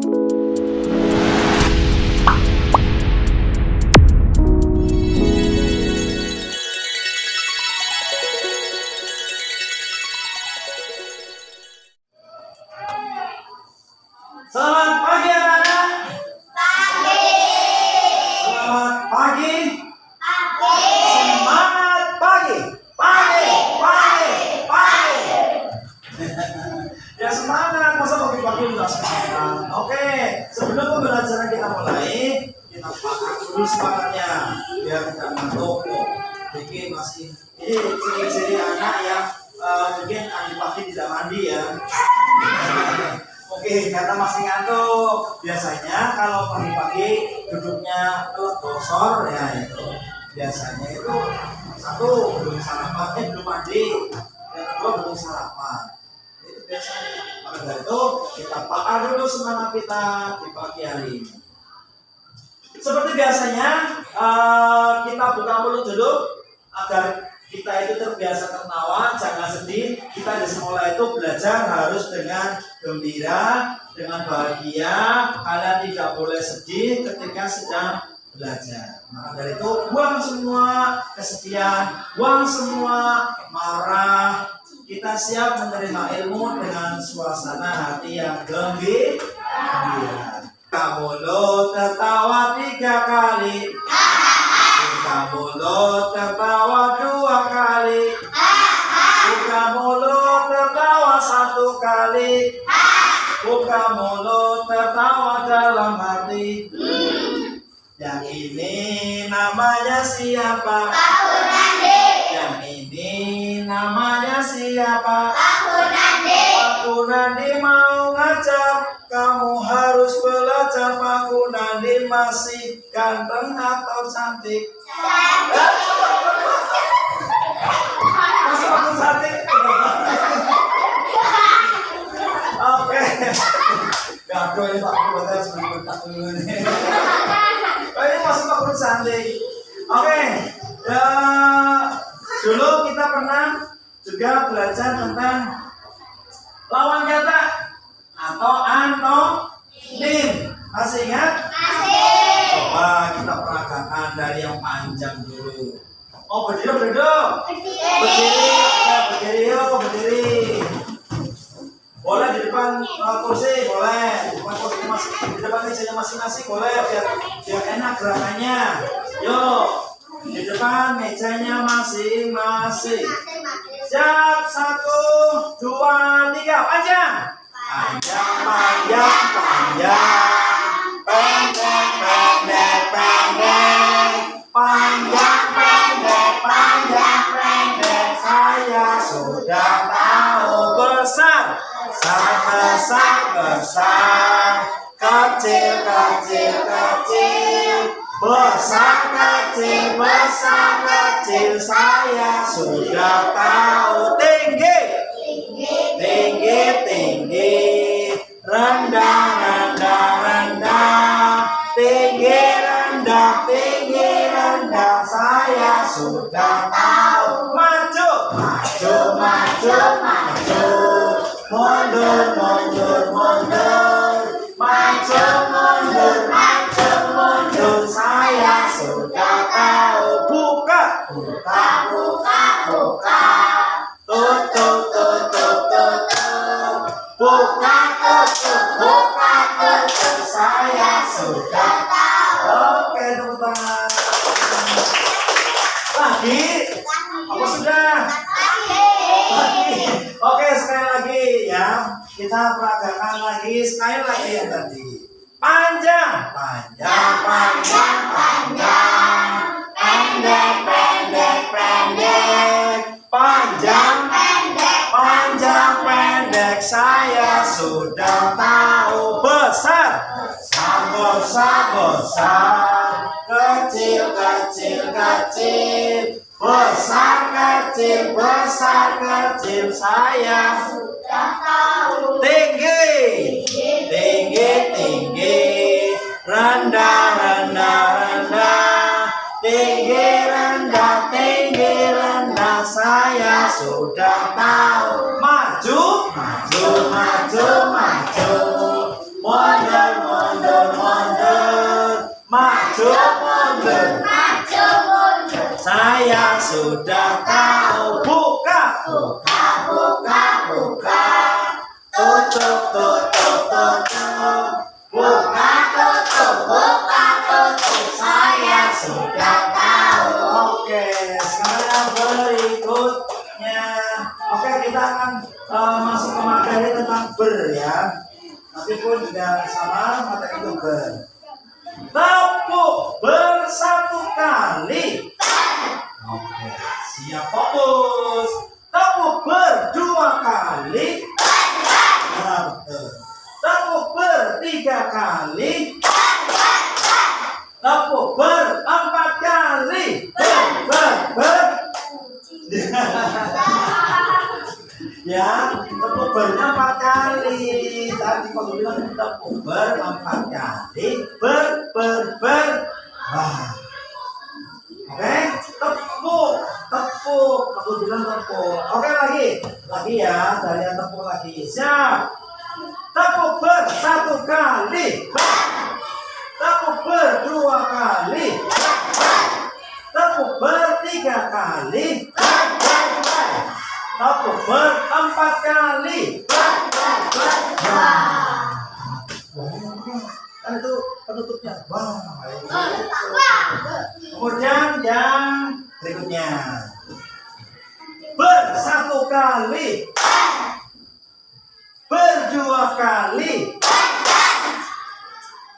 Selamat pagi anak-anak. Selamat pagi. Semangat pagi. Pagi. Ya semangat, masa pagi-pagi udah semangat. Oke, sebelum pembelajaran kita mulai, kita pakai dulu semangatnya biar tidak ngantuk. Jadi ini ciri-ciri anak yang mungkin pagi tidak mandi ya. Oke, karena masih ngantuk. Biasanya kalau pagi-pagi duduknya telek ya itu. Biasanya itu satu belum sarapan, belum mandi. Yang kedua belum sarapan. Itu biasanya. Maka dari itu kita pakar dulu semangat kita di pagi hari ini. Seperti biasanya kita buka mulut dulu agar kita itu terbiasa tertawa, jangan sedih. Kita di sekolah itu belajar harus dengan gembira, dengan bahagia. Kalian tidak boleh sedih ketika sedang belajar. Maka dari itu buang semua kesedihan, buang semua marah. Kita siap menerima ilmu dengan suasana hati yang gembira. Kamu lo tertawa 3 kali. Buka mulut tertawa 2 kali. Buka mulut tertawa 1 kali. Buka mulut tertawa dalam hati. Yang ini namanya siapa? Aku Nandi. Yang ini namanya siapa? Aku Nandi. Aku Nandi mau ngajar. Kamu harus belajar. Aku Nandi masih ganteng atau cantik? Masuk aku cantik. Oke. Gaduh ini Pak Guru harus berbentak dulu nih. Ini masuk Pak Guru cantik. Oke. Ya, dulu kita pernah juga belajar tentang lawan kata atau antonim. Masih ingat? Masih. Coba kita peragakan dari yang panjang dulu. Oh, berdiri. Berdiri. Boleh di depan kursi, boleh. Di depan mejanya masing-masing, boleh. Biar enak gerakannya. Yuk, di depan mejanya masing-masing. Siap, 1, 2, 3, panjang. Panjang. Pendek. Panjang. Saya sudah tahu besar. Besar. Kecil. Besar kecil. Saya sudah tahu. Tinggi. Rendah. Tinggi, rendah. Saya sudah tahu. Maju. Mundur. Maju, mundur. Saya sudah tahu. Buka. Tutup. Buka, tutup. Saya sudah tahu. Oke, tepuk tangan. Lagi? Apa sudah? Lagi. Oke, sekali lagi ya. Kita peragakan lagi sekali lagi yang tadi. Panjang. Pendek. Saya sudah tahu. Besar. Kecil. Besar kecil. Saya Sudah tahu. tinggi. Rendah. Tinggi, rendah. Saya sudah tahu. Maju. Mundur. sudah tahu. Buka. Buka, buka, buka. Tutup, tutup, tutup. Buka. Buka, tutup. Saya sudah tahu. Oke, sekarang berikutnya. Oke, kita akan masuk ke materi tentang ber ya. Nanti pun juga sama materi itu ber. Tepuk bersatu kali. Oke, siap fokus. Tepuk berdua kali. Tepuk bertiga kali. Tepuk berempat kali. Ber. Ya, tepuk bernya 4 kali. Tadi kalau bilang tepuk ber 4 kali. Ber. Wah. Oke, tepuk. Aku bilang tepuk. Oke, lagi ya, dari yang tepuk lagi. Siap. Tepuk ber 1 kali. Tepuk ber 2 kali. Tepuk ber 3 kali. Tepuk ber 4 kali. Kan itu penutupnya. Wah. Kemudian yang berikutnya. Ber 1 kali. Ber 2 kali.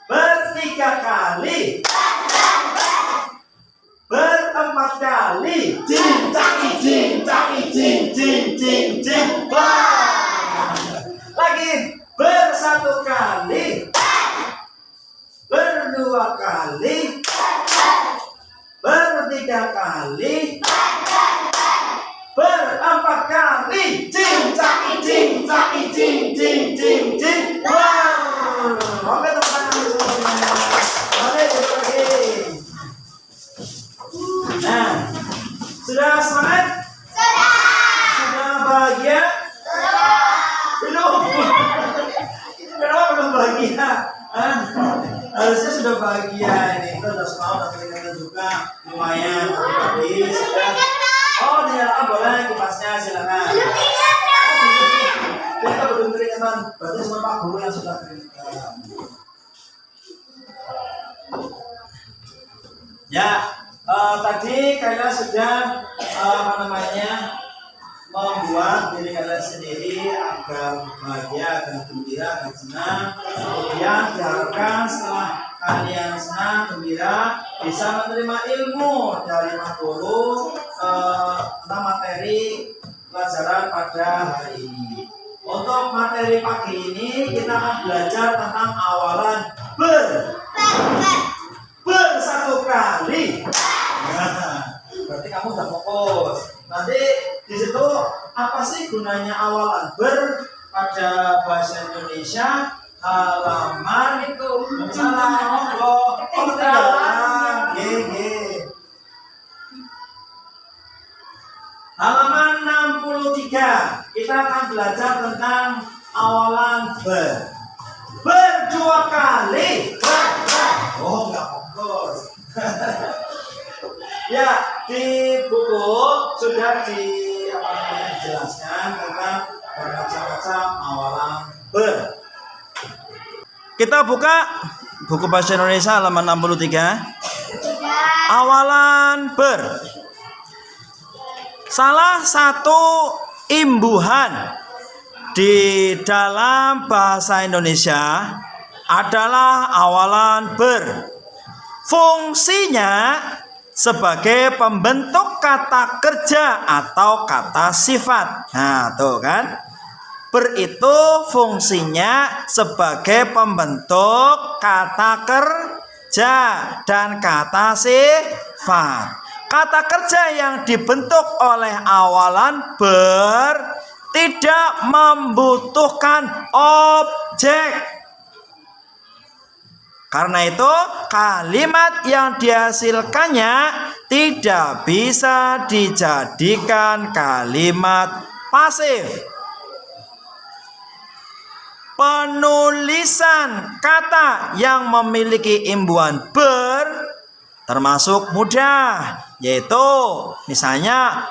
Ber 3 kali. Ber 4 kali. Jing caki jing caki jing jing jing jing. Wah. Lagi ber 1 kali. Ber 2 kali. Ber 3 kali. Ber 4 kali. Jing caki jing caki jing jing jing jing. Wah. Oke teman-teman semuanya. Oke, duduk lagi. Nah, sudah semangat? Sudah bahagia? Belum. Kenapa belum bahagia? Harusnya sudah bahagia ini. Kita sudah semangat, tapi kita juga lumayan pagi sudah. Oh, dinyalakan boleh kipasnya, silakan. Kita belum keringetan, berarti cuma Pak Guru yang sudah keringetan. Ya. Tadi kalian sudah membuat diri kalian sendiri agar bahagia, agar gembira, agar senang. Kemudian diharapkan setelah kalian senang, gembira, bisa menerima ilmu dari Pak Guru tentang materi pelajaran pada hari ini. Untuk materi pagi ini kita akan belajar tentang awalan ber 1 kali. Nah, berarti kamu udah fokus. Nanti di situ apa sih gunanya awalan ber pada bahasa Indonesia? Halaman itu salah ketinggalan. Halaman 63. Kita akan belajar tentang awalan ber. Ber 2 kali. Oh, enggak fokus. Ya, di buku sudah dijelaskan tentang bermacam-macam awalan ber. Kita buka buku bahasa Indonesia halaman 63. Awalan ber. Salah satu imbuhan di dalam bahasa Indonesia adalah awalan ber. Fungsinya sebagai pembentuk kata kerja atau kata sifat. Nah, tuh kan. Ber itu fungsinya sebagai pembentuk kata kerja dan kata sifat. Kata kerja yang dibentuk oleh awalan ber tidak membutuhkan objek. Karena itu, kalimat yang dihasilkannya tidak bisa dijadikan kalimat pasif. Penulisan kata yang memiliki imbuhan ber termasuk mudah, yaitu misalnya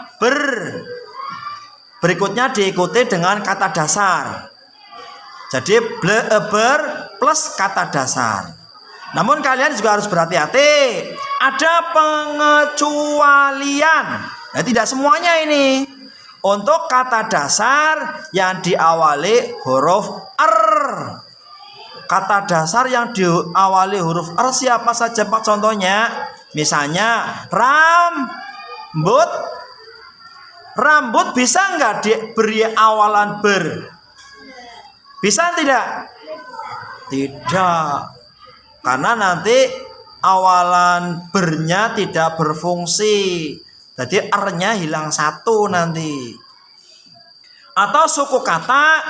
berikutnya diikuti dengan kata dasar. Jadi ber plus kata dasar. Namun kalian juga harus berhati-hati, ada pengecualian. Nah, tidak semuanya ini. Untuk kata dasar yang diawali huruf R. Kata dasar yang diawali huruf R siapa saja Pak contohnya? Misalnya rambut. Rambut bisa nggak diberi awalan ber? Bisa tidak? Tidak. Karena nanti awalan bernya tidak berfungsi. Jadi R-nya hilang satu nanti. Atau suku kata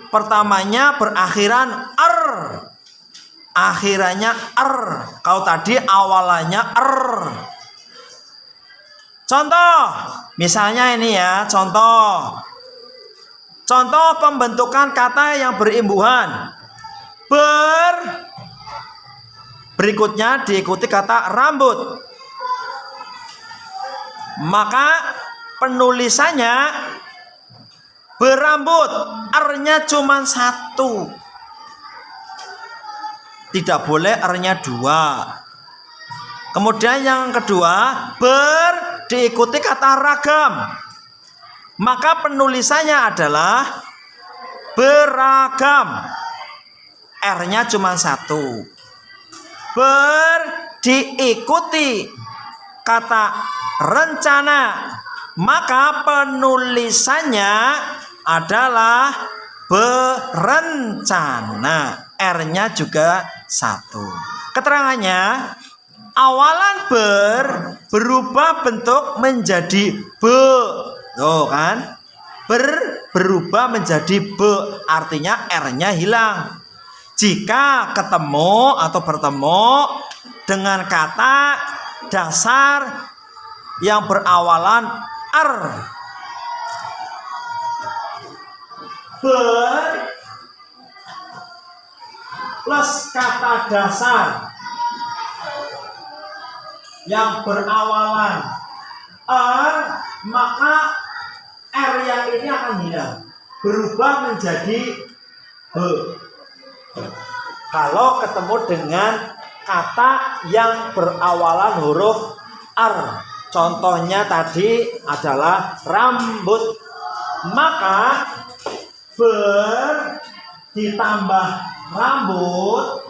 pertamanya berakhiran R, akhirannya R. Kalau tadi awalannya R. Contoh, misalnya ini ya, contoh pembentukan kata yang berimbuhan. Berikutnya diikuti kata rambut. Maka penulisannya berambut, R-nya cuma satu. Tidak boleh R-nya dua. Kemudian yang kedua, diikuti kata ragam. Maka penulisannya adalah beragam. R-nya cuma satu. Diikuti kata rencana, maka penulisannya adalah berencana. R-nya juga satu. Keterangannya, awalan berubah bentuk menjadi be. Tuh kan? Berubah menjadi be, artinya R-nya hilang. Jika ketemu atau bertemu dengan kata dasar yang berawalan R. Plus kata dasar yang berawalan R, maka R yang ini akan hilang, berubah menjadi be. Kalau ketemu dengan kata yang berawalan huruf R, contohnya tadi adalah rambut, maka ditambah rambut,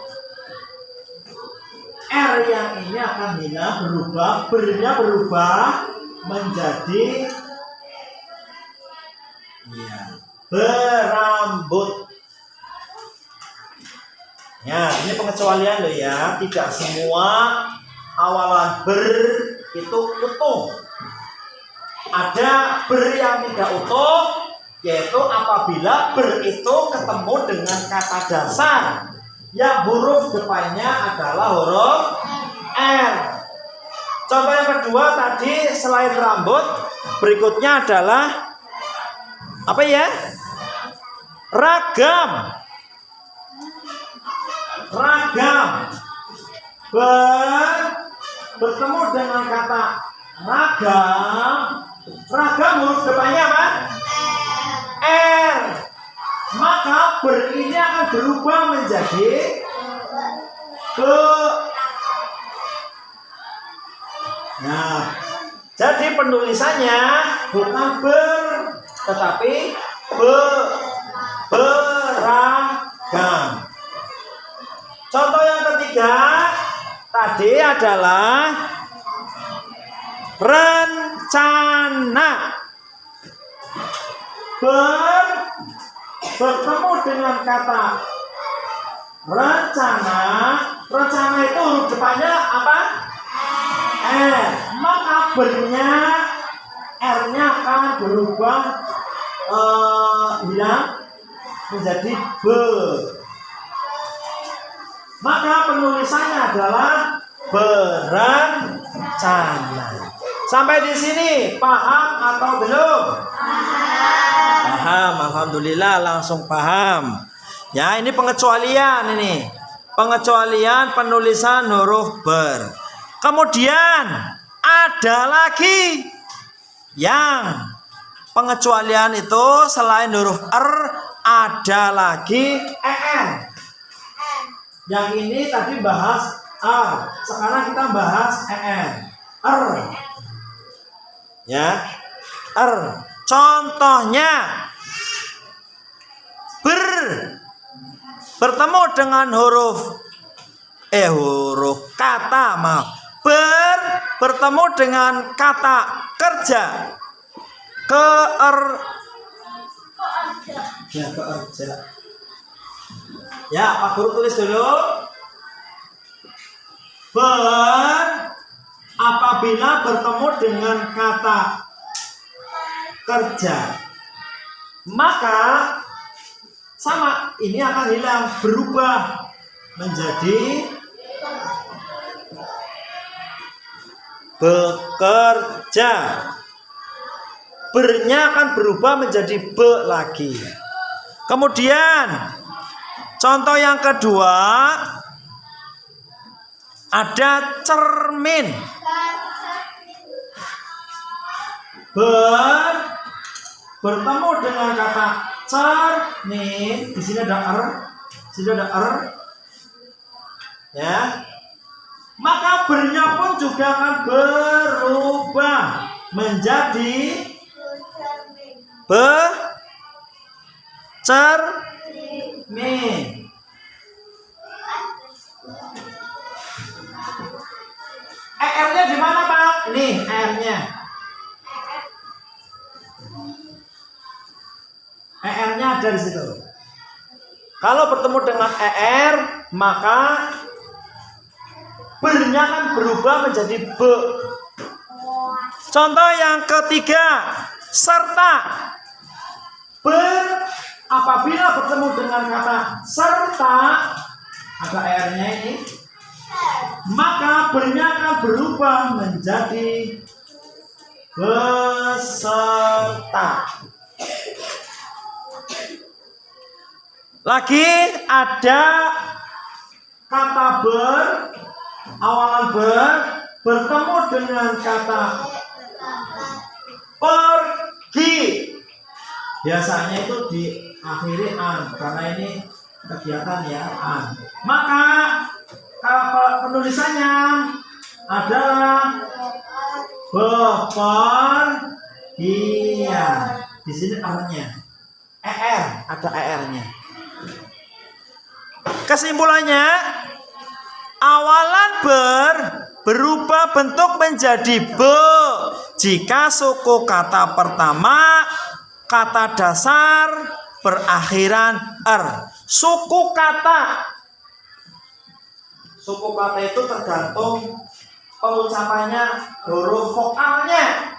R yang ini akan hilang, berubah, bernya berubah menjadi berambut. Ya, ini pengecualian loh ya. Tidak semua awalan itu utuh. Ada yang tidak utuh, yaitu apabila itu ketemu dengan kata dasar yang huruf depannya adalah huruf R. Contoh yang kedua tadi selain rambut, berikutnya adalah apa ya? Ragam. Bertemu dengan kata ragam huruf depannya apa? R. Maka ini akan berubah menjadi be. Nah, jadi penulisannya bukan tetapi beragam. Contoh yang ketiga tadi adalah rencana. Bertemu dengan kata rencana. Rencana itu huruf depannya apa? R. Maka bernya R-nya akan berubah hilang menjadi be. Maka penulisannya adalah berencana. Sampai di sini paham atau belum? Paham, alhamdulillah langsung paham. Ya, ini pengecualian ini. Pengecualian penulisan huruf ber. Kemudian ada lagi yang pengecualian itu selain huruf R ada lagi ER. Yang ini tadi bahas R, sekarang kita bahas ER. R. Ya. R. Contohnya bertemu dengan huruf kata, maaf. Bertemu dengan kata kerja. Kerja. Ya, Pak Guru tulis dulu. Apabila bertemu dengan kata kerja, maka sama ini akan hilang, berubah menjadi bekerja. Bernya akan berubah menjadi be lagi. Kemudian contoh yang kedua ada cermin. Bertemu dengan kata cermin. Di sini ada R. Ya. Maka bernya pun juga akan berubah menjadi cermin. ER-nya di mana, Pak? Nih, ER-nya. ER-nya ada di situ. Kalau bertemu dengan ER, maka bernya akan berubah menjadi be. Contoh yang ketiga, serta. Apabila bertemu dengan kata serta, ada R-nya ini, maka bernya akan berubah menjadi beserta. Lagi ada kata awalan bertemu dengan kata pergi. Biasanya itu diakhiri an, karena ini kegiatan ya, an. Maka penulisannya adalah bepergian. Di sini R-nya, ER, ada ER-nya. Kesimpulannya, awalan berubah bentuk menjadi be jika suku kata pertama kata dasar berakhiran R. Suku kata itu tergantung pengucapannya, huruf vokalnya.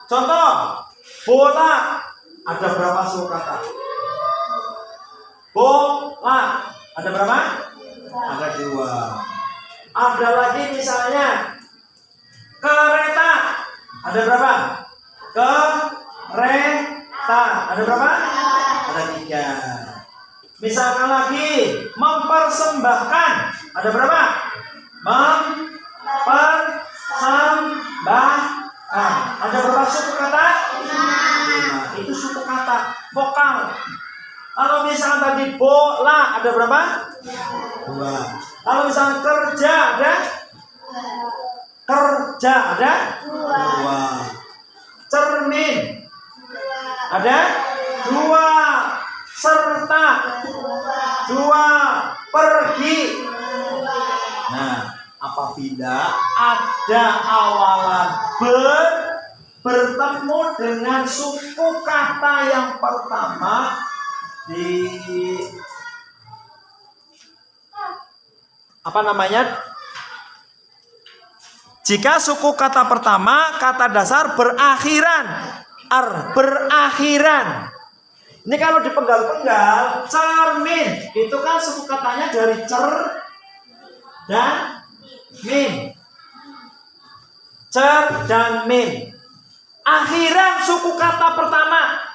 Contoh, bola, ada berapa suku kata? Bola, ada berapa? Ada 2. Ada lagi misalnya kereta, ada berapa? Kereta, ada berapa? Ada 3. Misalkan lagi mempersembahkan, ada berapa? Mempersembahkan, ada berapa suku kata? 5. Itu suku kata vokal. Kalau misalkan tadi bola, ada berapa? 2. Kalau misalkan kerja, ada? Kerja, ada? 2. Cermin, ada? 2. Serta, 2. Pergi. Nah, apabila ada awalan bertemu dengan suku kata yang pertama jika suku kata pertama kata dasar berakhiran berakhiran. Ini kalau dipenggal-penggal, cermin itu kan suku katanya dari cer dan min. Cer dan min. Akhiran suku kata pertama.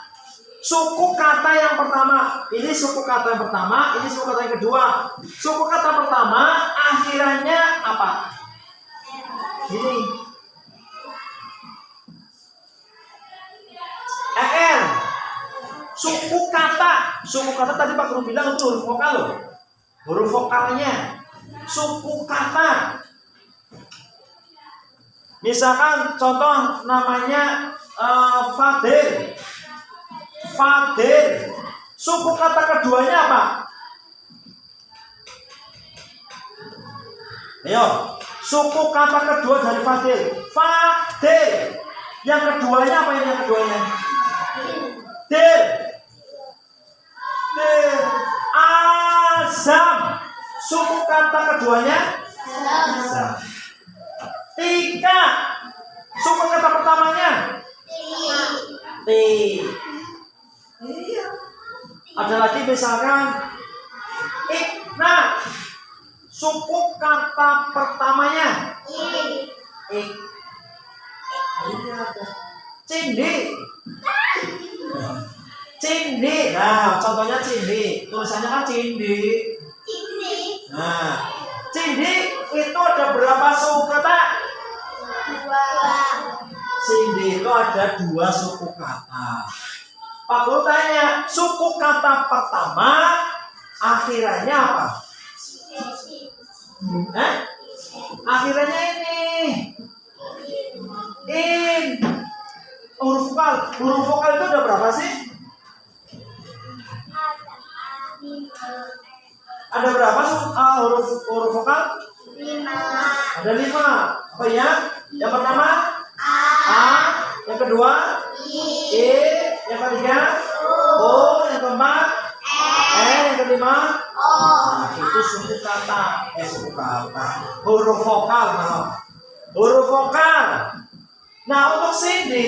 Suku kata yang pertama, ini suku kata yang pertama, ini suku kata yang kedua. Suku kata pertama akhirannya apa? Ini. ER. Suku kata. Suku kata tadi Pak Guru bilang itu huruf vokal loh. Huruf vokalnya. Suku kata. Misalkan contoh namanya Fadil. Fadil. Suku kata keduanya apa? Ayo, suku kata kedua dari Fadil. Fadil. Yang keduanya apa ini yang keduanya? Dil. Dil. Azam. Suku kata keduanya? Azam. Tiga. Suku kata pertamanya? T. Iya. Ada lagi misalkan Ikna. Suku kata pertamanya? Ik. Iya ada. Cindi. Cindi. Nah, contohnya cindi. Tulisannya kan cindi. Nah, cindi itu ada berapa suku kata? Cindi itu ada 2 suku kata. Pak Guru tanya, suku kata pertama akhirannya apa? Akhirannya ini. In. Huruf vokal. Huruf vokal itu ada berapa sih? Ada berapa huruf vokal? 5. Ada 5. Apa ya? Yang pertama A. Yang kedua I. Yang ketiga O. Yang keempat E. Yang kelima O. Nah, itu suku kata. Suku kata. Huruf vokal. Huruf vokal. Nah, untuk sini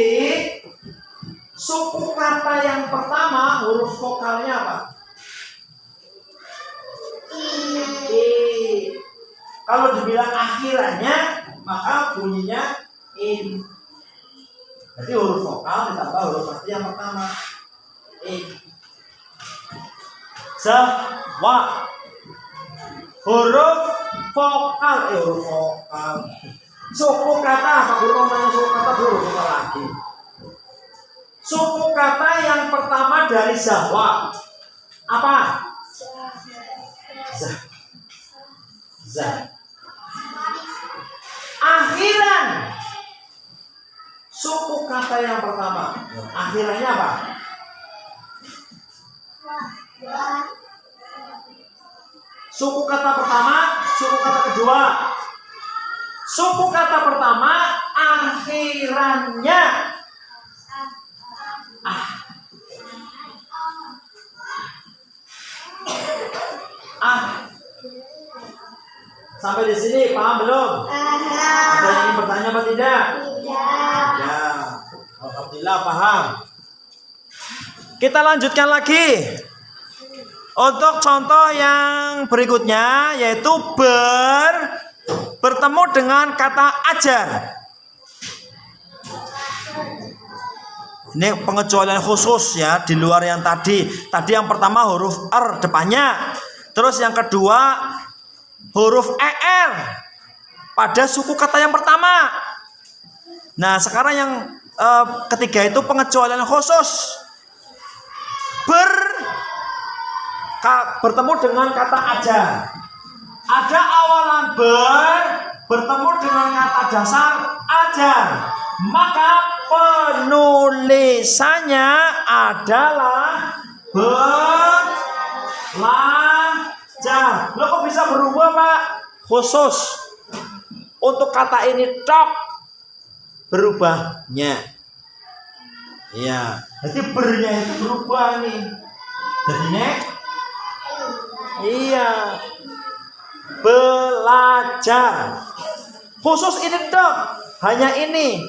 suku kata yang pertama huruf vokalnya apa? I. Kalau dibilang akhirannya maka bunyinya in. Jadi huruf vokal ditambah huruf arti yang pertama. In. Jawa. Huruf vokal. Huruf vokal. Suku kata. Pak Guru ngomongin suku kata dulu vokal lagi. Suku kata yang pertama dari Jawa apa? Akhiran. Suku kata yang pertama akhirannya apa? Suku kata pertama, suku kata kedua. Suku kata pertama akhirannya Sampai di sini paham belum? Ada yang ingin bertanya apa tidak? Tidak. Ya, alhamdulillah paham. Kita lanjutkan lagi. Untuk contoh yang berikutnya yaitu bertemu dengan kata ajar. Ini pengecualian khusus ya di luar yang tadi. Tadi yang pertama huruf R depannya. Terus yang kedua huruf ER pada suku kata yang pertama. Nah, sekarang yang ketiga itu pengecualian khusus. Bertemu dengan kata ajar. Ada awalan bertemu dengan kata dasar ajar. Maka penulisannya adalah belajar. Lo kok bisa berubah, Pak? Khusus untuk kata ini tok berubahnya. Iya, jadi bernya itu berubah nih. Jadinya iya. Belajar. Khusus ini tok, hanya ini.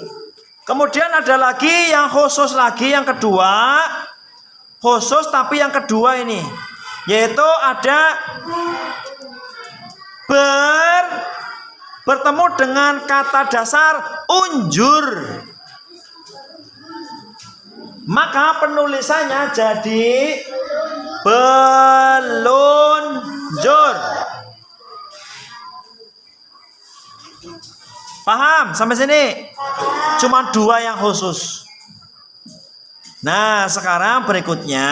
Kemudian ada lagi yang khusus lagi yang kedua. Khusus tapi yang kedua ini yaitu ada bertemu dengan kata dasar unjur. Maka penulisannya jadi belunjur. Paham sampai sini? Cuma 2 yang khusus. Nah, sekarang berikutnya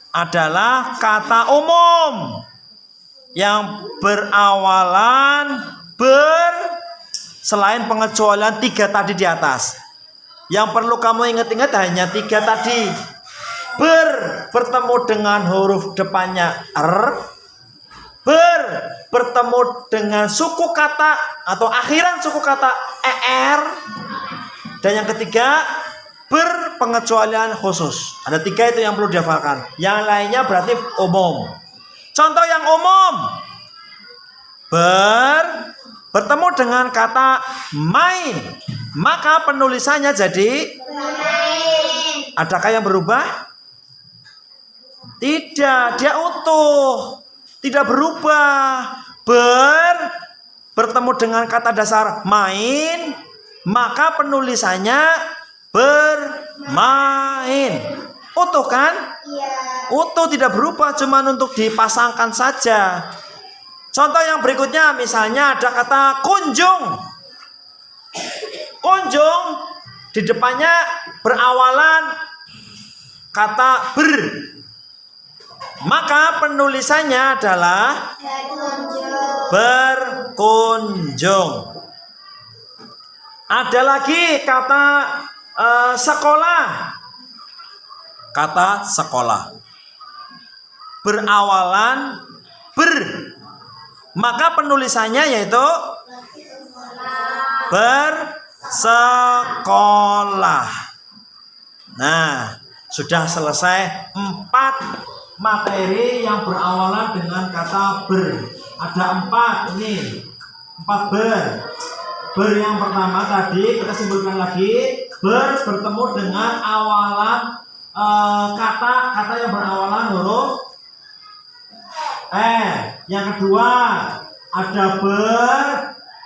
adalah kata umum yang berawalan selain pengecualian 3 tadi di atas. Yang perlu kamu ingat-ingat hanya 3 tadi. Bertemu dengan huruf depannya bertemu dengan suku kata atau akhiran suku kata er, dan yang ketiga berpengecualian khusus. Ada 3 itu yang perlu dihafalkan. Yang lainnya berarti umum. Contoh yang umum, bertemu dengan kata main, maka penulisannya jadi Main. adakah yang berubah? Tidak, dia utuh, tidak berubah. Bertemu dengan kata dasar main, maka penulisannya bermain. Utuh kan? Iya. Utuh, tidak berubah, cuman untuk dipasangkan saja. Contoh yang berikutnya, misalnya ada kata kunjung. Kunjung di depannya berawalan kata maka penulisannya adalah berkunjung. Ada lagi kata sekolah. Kata sekolah berawalan maka penulisannya yaitu bersekolah. Nah, sudah selesai 4 materi yang berawalan dengan kata Ada 4 ini. 4 ber yang pertama tadi kita simpulkan lagi. Bertemu dengan awalan kata yang berawalan huruf Yang kedua ada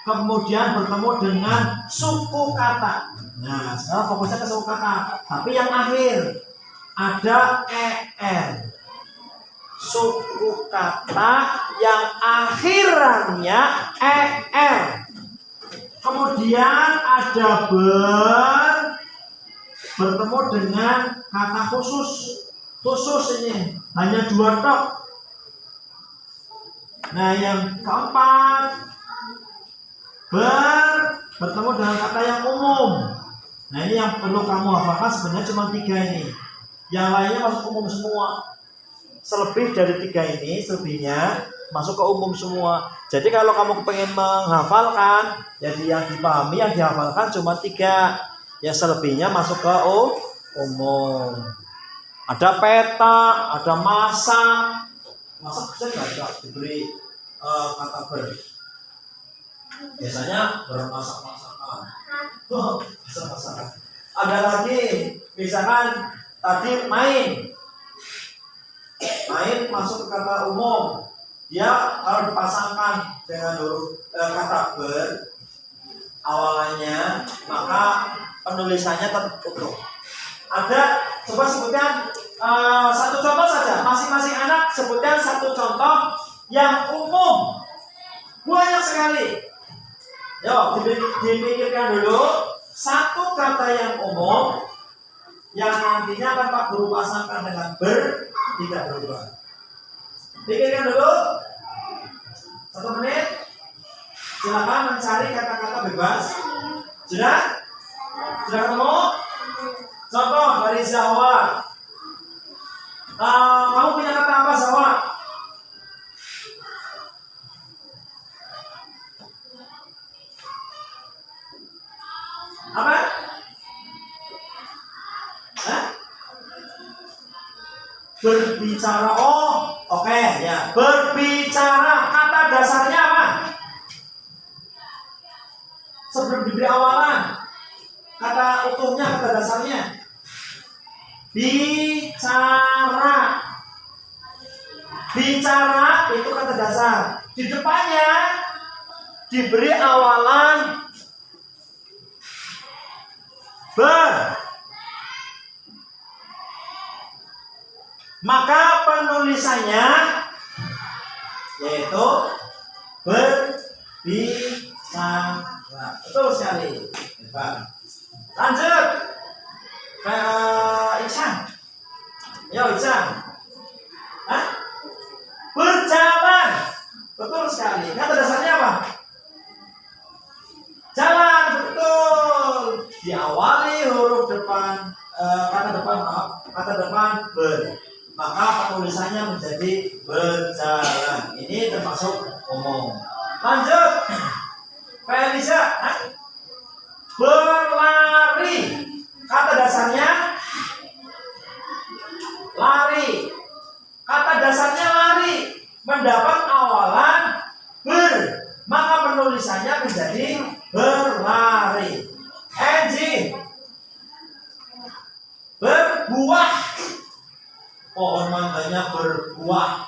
kemudian bertemu dengan suku kata. Nah, sekarang fokusnya ke suku kata. Tapi yang akhir ada er. Suku kata yang akhirannya er. Kemudian ada bertemu dengan kata khusus. Khusus ini hanya 2 tok. Nah, yang keempat bertemu dengan kata yang umum. Nah, ini yang perlu kamu hafalkan, sebenarnya cuma 3 ini. Yang lainnya masuk umum semua. Selebih dari 3 ini, selebihnya masuk ke umum semua. Jadi kalau kamu pengen menghafalkan, jadi yang dipahami, yang dihafalkan cuma 3. Ya selebihnya masuk ke umum. Ada peta, ada masak. Masak bisa nggak diberi kata biasanya bermasak-masakan. Masak-masakan. Ada lagi, misalkan tadi main masuk ke kata umum. Dia kalau dipasangkan dengan huruf kata awalannya, maka penulisannya tetap utuh. Ada, coba sebutkan 1 contoh saja. Masing-masing anak sebutkan 1 contoh yang umum. Banyak sekali. Yo, dipikirkan dulu 1 kata yang umum yang nantinya tanpa guru pasangkan dengan tidak berubah. Pikirkan dulu 1 menit. Silakan mencari kata-kata bebas. Sudah ketemu? Contoh dari Zawa. Kamu punya kata apa, Zawa? Apa? Berbicara. Oke, ya. Berbicara. Kata dasarnya apa? Sebelum diberi awalan, kata utuhnya, kata dasarnya bicara. Bicara itu kata dasar. Di depannya diberi awalan maka penulisannya yaitu berbicara. Nah, betul sekali. Hebat. Lanjut. Ican. Yo, Ican. Hah? Berjalan. Betul sekali. Kata dasarnya apa? Jalan, betul. Diawali huruf depan, kata depan ber. Maka penulisannya menjadi berjalan. Ini termasuk umum. Lanjut. Felisa. Berlari. Kata dasarnya lari. Kata dasarnya lari. Mendapat awalan ber. Maka penulisannya menjadi berlari. Enji. Berbuah. Pohon mangganya berbuah.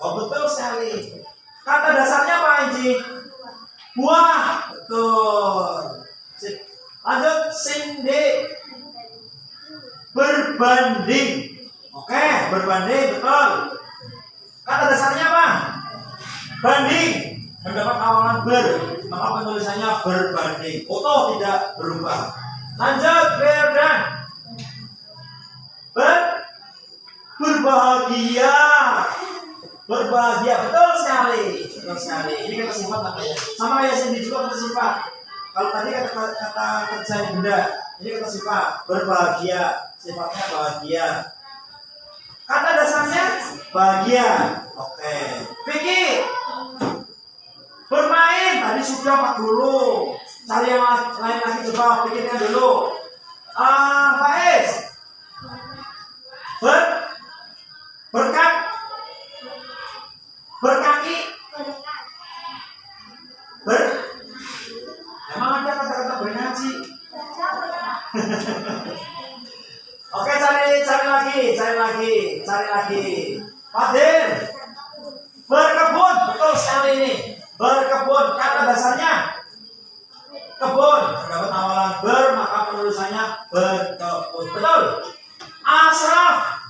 Oh, betul sekali. Kata dasarnya apa, Enji? Buah. Betul. Lanjut, Cindy. Berbanding. Oke, berbanding, betul. Kata dasarnya apa? Banding. Mendapat awalan ber. Maka penulisannya berbanding. Oto tidak berubah. Lanjut, Berdan. Berbahagia. Berbahagia, betul sekali. Betul sekali. Ini kata sifat namanya. Sama kayak Cindy juga kata sifat. Kalau tadi kata kerja benda, ini kata sifat. Berbahagia, sifatnya bahagia. Kata dasarnya bahagia. Oke. Vicky. Bermain. Tadi sudah Pak dulu. Cari yang lain lagi, coba pikirkan dulu. Faiz. Berkat. Berkaki. Emang ada kata-kata bernyaji? Oke, cari lagi. Fadil. Berkebun, betul sekali ini. Berkebun, kata dasarnya kebun. Mendapat awalan ber, maka penulisannya berkebun. Betul. Asraf.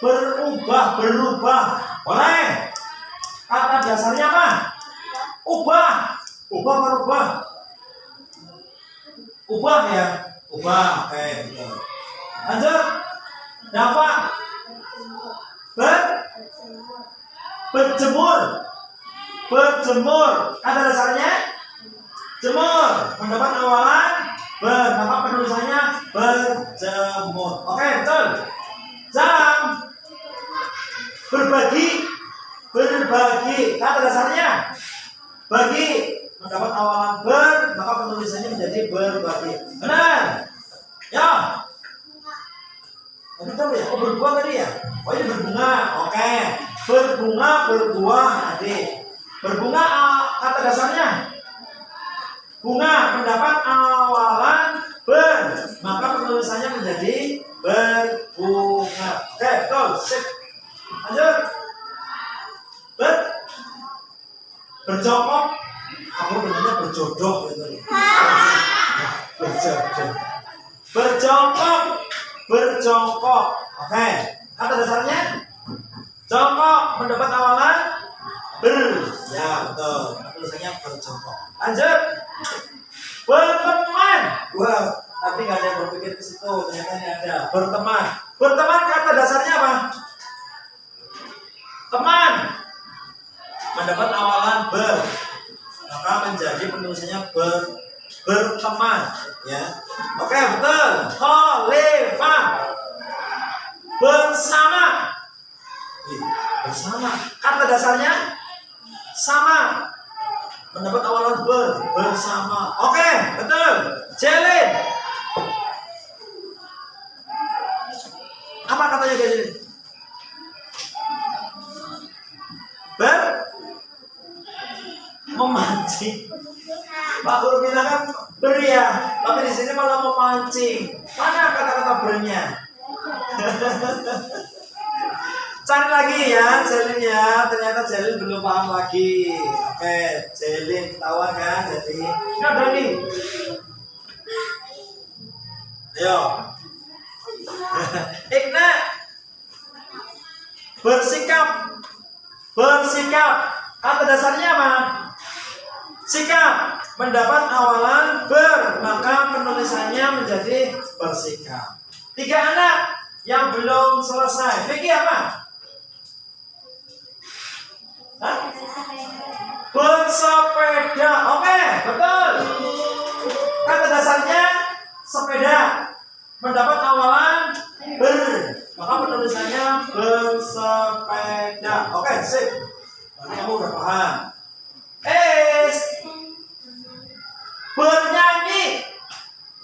Berubah. Boleh. Kata dasarnya apa? Ubah. Ubah ya. Ubah. Oke, betul. Lanjut. Dafa. Berjemur. Kata dasarnya jemur. Mendapat awalan ber, maka penulisannya berjemur. Oke, betul. Jam. Berbagi. Kata dasarnya bagi. Mendapat awalan ber, maka penulisannya menjadi berbagi. Benar. Ya. Betul ya? Oh, berbuah tadi ya? Oh, ini berbunga. Oke. Berbunga, berbuah tadi. Berbunga, kata dasarnya bunga. Mendapat awalan ber, maka penulisannya menjadi berbunga. Oke, betul. Sip. Lanjut. Berjongkok. Aku benarnya berjodoh gitu. Berjongkok. Oke. Kata dasarnya jongkok. Mendapat awalan ber. Ya, betul. Tulisannya berjongkok. Lanjut. Berteman. Wah, tapi nggak ada yang berpikir ke situ. Ternyata ini ada. Berteman. Kata dasarnya apa? Teman. Mendapat awalan ber, maka menjadi penulisannya berteman, ya. Oke, betul. Khalifah. Bersama. Kata dasarnya sama. Mendapat awalan bersama. Oke, betul. Jelin. Apa katanya Jelin? Memancing. Pak Guru bilang kan beri ya, tapi di sini malah memancing. Mana kata-kata bernya? Cari lagi ya, Jelin ya. Ternyata Jelin belum paham lagi. Oke, Jelin ketahuan kan? Jadi, ini ada nih. Ayo. Ikna. Bersikap. Kata dasarnya apa? Sikap mendapat awalan ber, maka penulisannya menjadi bersikap. 3 anak yang belum selesai. Vicky apa? Hah? Bersepeda. Oke, betul. Kata dasarnya sepeda mendapat awalan ber, maka penulisannya bersepeda. Oke, sip. Berarti kamu udah paham. Bernyanyi.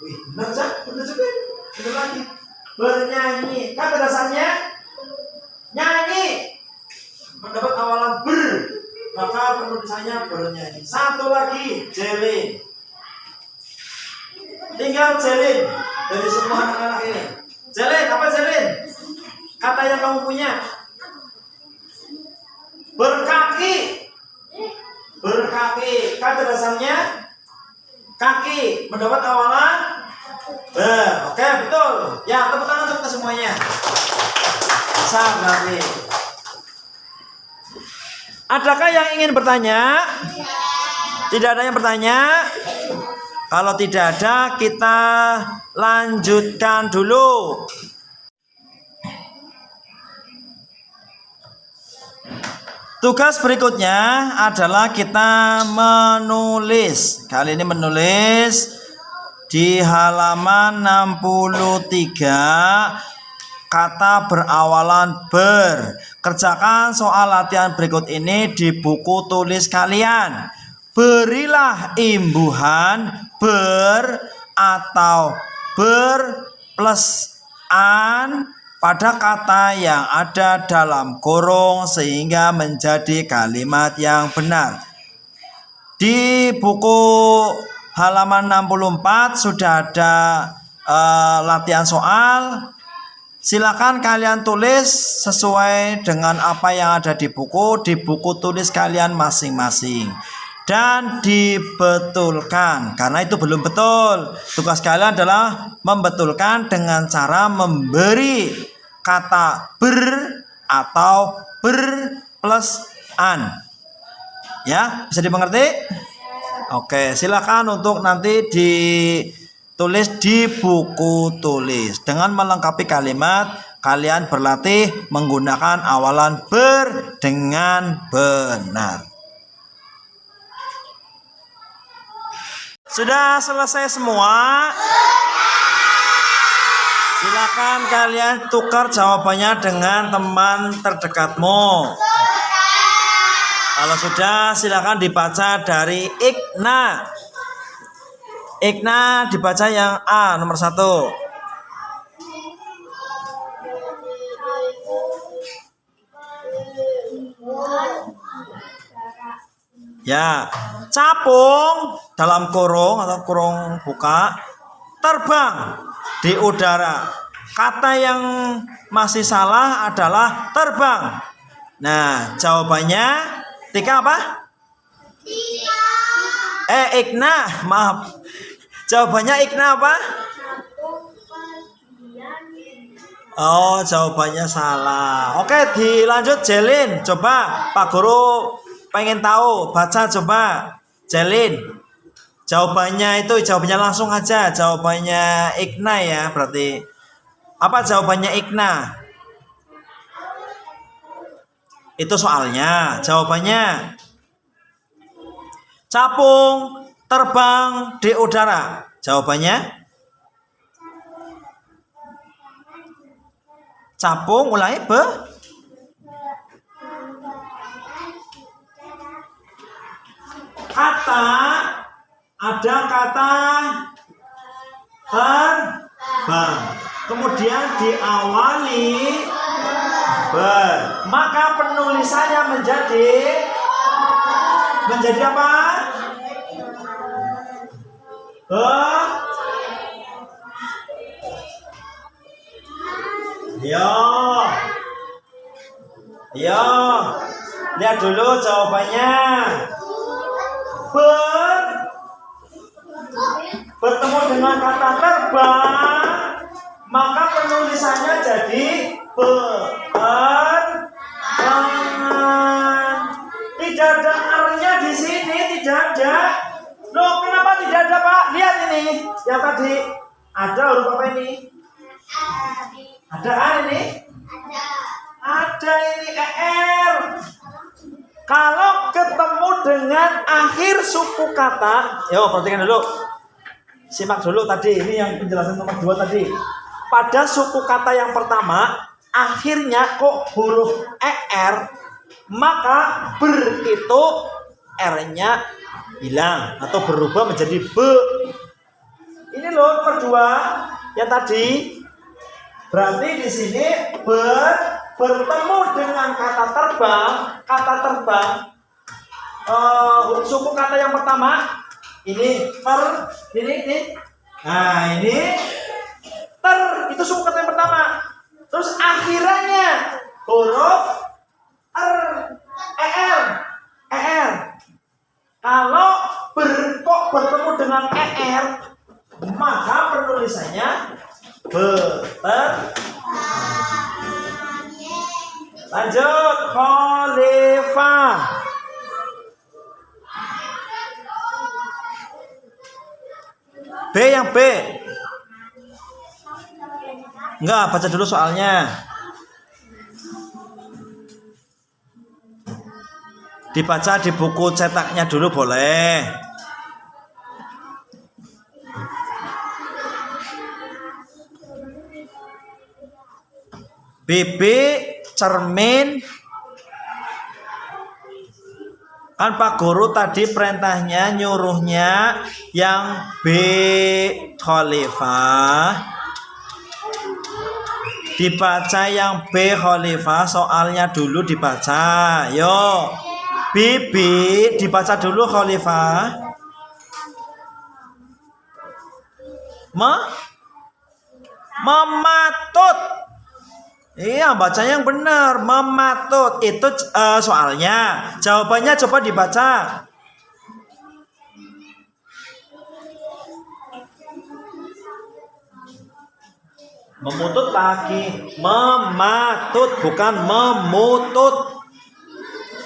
Wih, benar Cak? Benar juga. Benar lagi. Bernyanyi. Kata dasarnya nyanyi mendapat awalan ber, maka penulisannya bernyanyi. Satu lagi, jelin. Tinggal jelin dari semua anak-anak ini. Jelin, apa jelin? Kata yang kamu punya. Berkaki. Berkaki. Kata dasarnya kaki mendapat awalan ber. Oke, betul. Ya, tepuk tangan untuk kita semuanya. Bisa berarti. Adakah yang ingin bertanya? Tidak ada yang bertanya? Kalau tidak ada, kita lanjutkan dulu. Tugas berikutnya adalah kita menulis. Kali ini menulis di halaman 63 kata berawalan ber. Kerjakan soal latihan berikut ini di buku tulis kalian. Berilah imbuhan ber atau ber plus an pada kata yang ada dalam kurung sehingga menjadi kalimat yang benar. Di buku halaman 64 sudah ada latihan soal. Silakan kalian tulis sesuai dengan apa yang ada di buku tulis kalian masing-masing. Dan dibetulkan, karena itu belum betul. Tugas kalian adalah membetulkan dengan cara memberi kata ber atau ber plus an. Ya, bisa dimengerti? Oke, silakan untuk nanti ditulis di buku tulis. Dengan melengkapi kalimat, kalian berlatih menggunakan awalan ber dengan benar. Sudah selesai semua? Silakan kalian tukar jawabannya dengan teman terdekatmu. Kalau sudah, silakan dibaca dari Ikna. Ikna dibaca yang A, nomor 1. Ya, capung dalam kurung atau kurung buka, terbang di udara. Kata yang masih salah adalah terbang. Nah, jawabannya Tika apa? Ikna, maaf. Jawabannya Ikna apa? Oh, jawabannya salah. Oke, dilanjut Jelin. Coba Pak Guru pengen tahu, baca coba Jelin. Jawabannya langsung aja. Jawabannya Ikna ya, berarti. Apa jawabannya Ikna? Itu soalnya. Jawabannya capung terbang di udara. Jawabannya capung, ulangi ada kata terbang, kemudian diawali ber, maka penulisannya menjadi apa? Yo, lihat dulu jawabannya. Bertemu dengan kata terbang, maka penulisannya jadi penerbangan. Tidak ada R-nya di sini tidak ada. Loh, kenapa tidak ada, Pak? Lihat ini. Yang tadi ada huruf apa ini? Ada kan ini? Ada ini ER. Kalau ketemu dengan akhir suku kata, yo perhatikan dulu. Simak dulu tadi, ini yang penjelasan nomor 2 tadi. Pada suku kata yang pertama, akhirnya kok huruf ER, maka ber itu R-nya hilang atau berubah menjadi B. Ini loh nomor 2 yang tadi. Berarti di sini bertemu dengan kata terbang, suku kata yang pertama ini ini. Nah, ini itu suku kata yang pertama. Terus akhirannya huruf ER. Kalau kok bertemu dengan ER, maka penulisannya lanjut khalifah. B yang B. Enggak, baca dulu soalnya. Dibaca di buku cetaknya dulu boleh. BB cermin. Kan Pak Guru tadi perintahnya nyuruhnya yang B khalifah. Dibaca yang B khalifah, soalnya dulu dibaca. Yo. Bibi dibaca dulu khalifah. Mematut. Iya, bacanya yang benar, mematut. Itu soalnya. Jawabannya coba dibaca. Memutut lagi, mematut bukan memutut.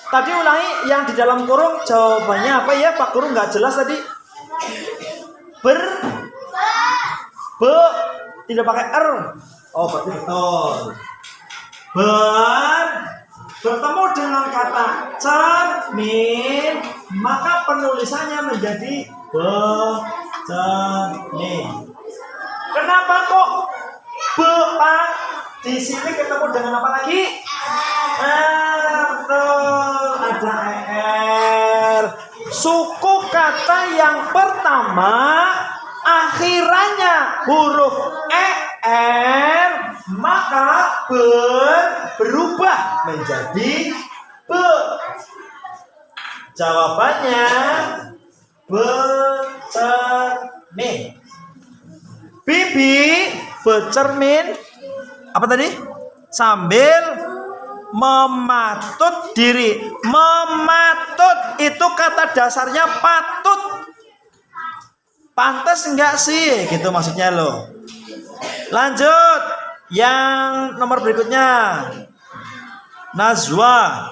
Tadi ulangi yang di dalam kurung jawabannya apa ya? Pak Guru nggak jelas tadi. Tidak pakai R. Oh, berarti betul. Bertemu dengan kata cermin, maka penulisannya menjadi cermin. Kenapa kok Pak di sini ketemu dengan apa lagi? Ada ER. Suku kata yang pertama akhirannya huruf ER, maka berubah menjadi B. Jawabannya bercermin. Bibi bercermin apa tadi? Sambil mematut diri. Mematut itu kata dasarnya patut. Pantas enggak sih? Gitu maksudnya loh. Lanjut. Yang nomor berikutnya. Nazwa.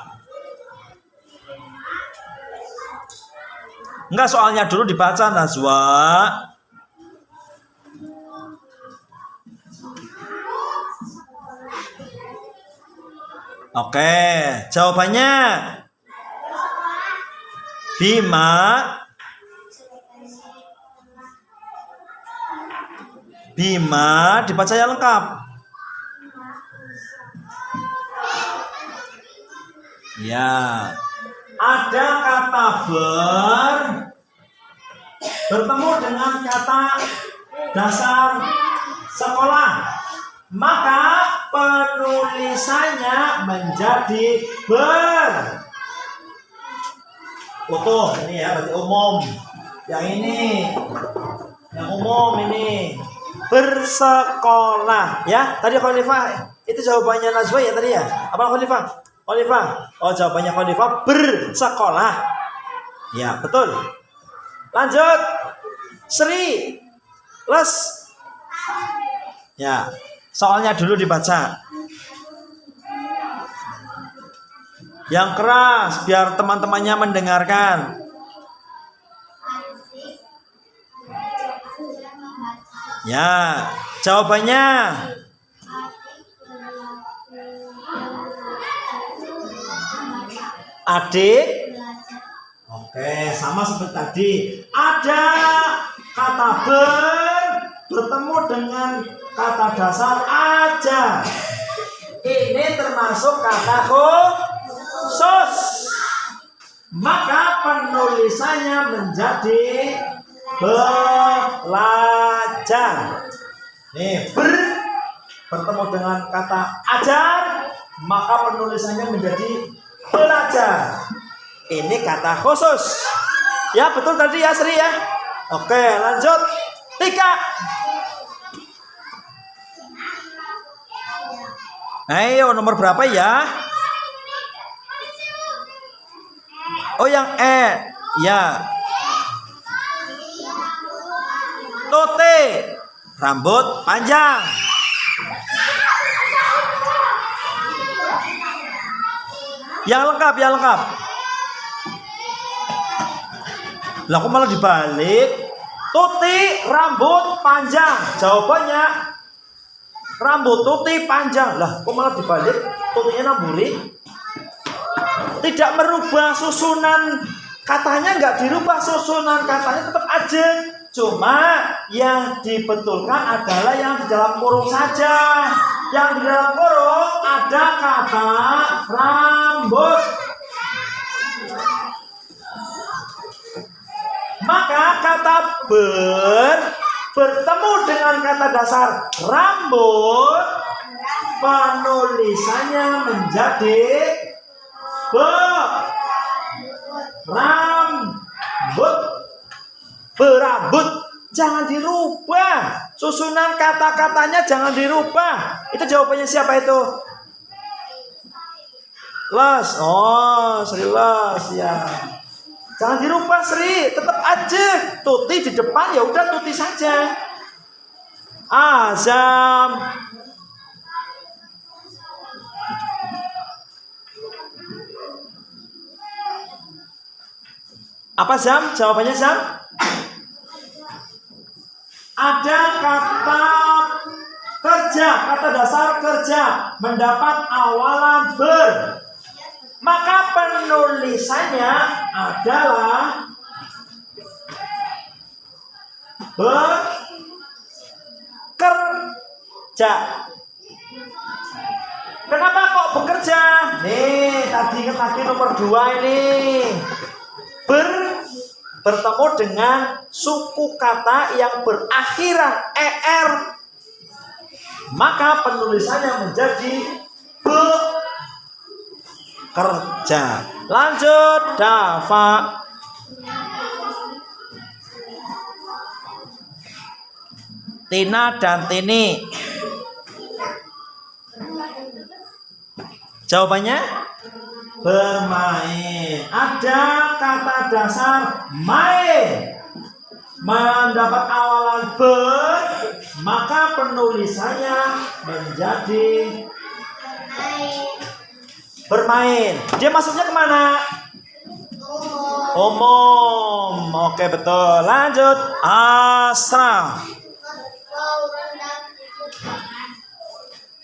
Enggak, soalnya dulu dibaca Nazwa. Oke, jawabannya Bima dibaca yang lengkap. Ya. Ada kata bertemu dengan kata dasar sekolah, maka penulisannya menjadi utuh. Ini ya, berarti umum. Yang ini, yang umum ini bersekolah. Ya, tadi khalifah itu jawabannya Nazwa ya tadi ya. Apa khalifah? Khalifah. Oh, jawabannya khalifah bersekolah. Ya, betul. Lanjut. Sri. Les. Ya. Soalnya dulu dibaca. Yang keras biar teman-temannya mendengarkan. Ya, jawabannya adik. Oke, sama seperti tadi. Ada kata bertemu dengan kata dasar aja. Ini termasuk kata khusus. Maka penulisannya menjadi belajar. Nih, bertemu dengan kata ajar, maka penulisannya menjadi belajar. Ini kata khusus. Ya, betul tadi ya, Sri ya. Oke, lanjut. Tika. Ayo, nomor berapa ya? Oh, yang E. Ya. Tote. Rambut panjang. Yang lengkap, yang lengkap. Lah kok malah dibalik? Tuti rambut panjang. Jawabannya rambut Tuti panjang. Lah kok malah dibalik? Tutinya namburi. Tidak merubah susunan katanya, nggak dirubah susunan katanya, tetap aja. Cuma yang dibetulkan adalah yang di dalam kurung saja. Yang di dalam kurung ada kata rambut. Maka kata bertemu dengan kata dasar rambut, penulisannya menjadi berambut. Berambut. Jangan dirubah. Susunan kata-katanya jangan dirubah. Itu jawabannya siapa itu? Les. Oh, Sri Les ya. Jangan dirubah, Sri, tetap aja. Tuti di depan, ya udah Tuti saja. Azam. Apa Zam? Jawabannya Zam? Ada kata kerja, kata dasar kerja mendapat awalan ber. Maka penulisannya adalah bekerja. Kenapa kok bekerja? Nih, tadi ingat lagi nomor 2 ini. Bertemu dengan suku kata yang berakhiran er. Maka penulisannya menjadi bekerja. Lanjut, Dava. Tina dan Tini. Jawabannya bermain. Ada kata dasar main mendapat awalan ber, maka penulisannya menjadi bermain. Dia masuknya kemana? Umum. Oke, betul. Lanjut, Asra.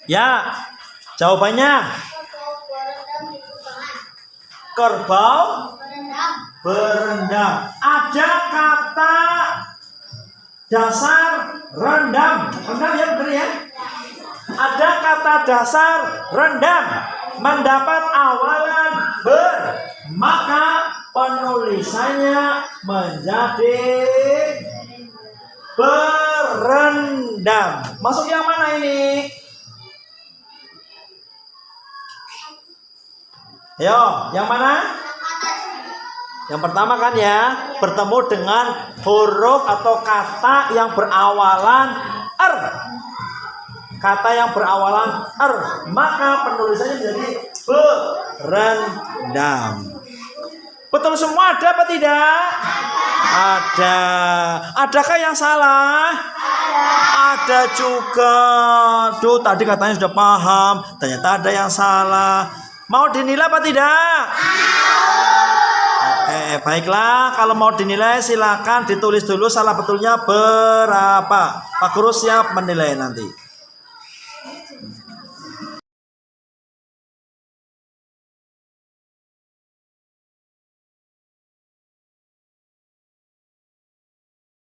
Ya, jawabannya kerbau berendam. Ada kata dasar rendam. Rendam ya, benar ya? Ada kata dasar rendam mendapat awalan ber, maka penulisannya menjadi berendam. Masuk yang mana ini? Yo, yang mana? Yang pertama kan ya, bertemu dengan huruf atau kata yang berawalan er. Kata yang berawalan er, maka penulisannya jadi berendam. Betul semua, ada apa tidak? Ada. Adakah yang salah? Ada juga. Duh, tadi katanya sudah paham, ternyata ada yang salah. Mau dinilai apa tidak? Oke, baiklah. Kalau mau dinilai silakan ditulis dulu salah betulnya berapa. Pak Guru siap menilai nanti.